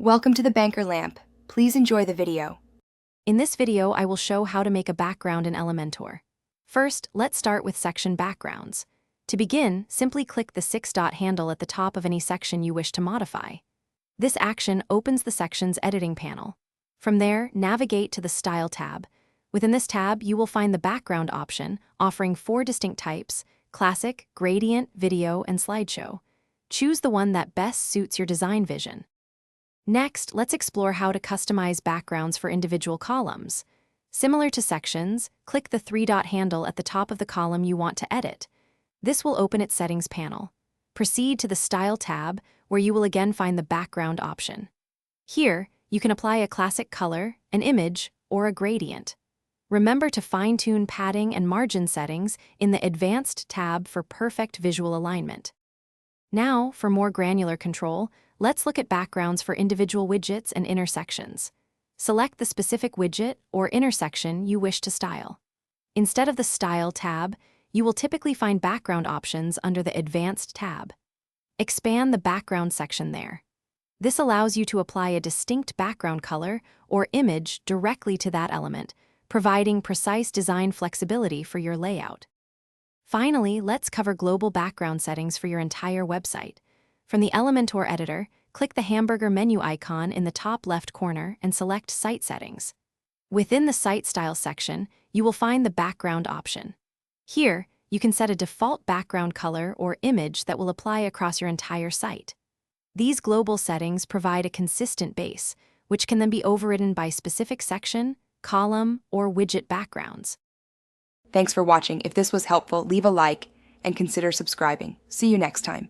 Welcome to the Banker Lamp. Please enjoy the video. In this video, I will show how to make a background in Elementor. First, let's start with section backgrounds. To begin, simply click the 6-dot handle at the top of any section you wish to modify. This action opens the section's editing panel. From there, navigate to the Style tab. Within this tab, you will find the background option, offering 4 distinct types: classic, gradient, video, and slideshow. Choose the one that best suits your design vision. Next, let's explore how to customize backgrounds for individual columns. Similar to sections, click the 3-dot handle at the top of the column you want to edit. This will open its settings panel. Proceed to the Style tab, where you will again find the background option. Here, you can apply a classic color, an image, or a gradient. Remember to fine-tune padding and margin settings in the Advanced tab for perfect visual alignment. Now, for more granular control, let's look at backgrounds for individual widgets and intersections. Select the specific widget or intersection you wish to style. Instead of the Style tab, you will typically find background options under the Advanced tab. Expand the Background section there. This allows you to apply a distinct background color or image directly to that element, providing precise design flexibility for your layout. Finally, let's cover global background settings for your entire website. From the Elementor editor, click the hamburger menu icon in the top left corner and select Site Settings. Within the Site Style section, you will find the Background option. Here, you can set a default background color or image that will apply across your entire site. These global settings provide a consistent base, which can then be overridden by specific section, column, or widget backgrounds. Thanks for watching. If this was helpful, leave a like and consider subscribing. See you next time.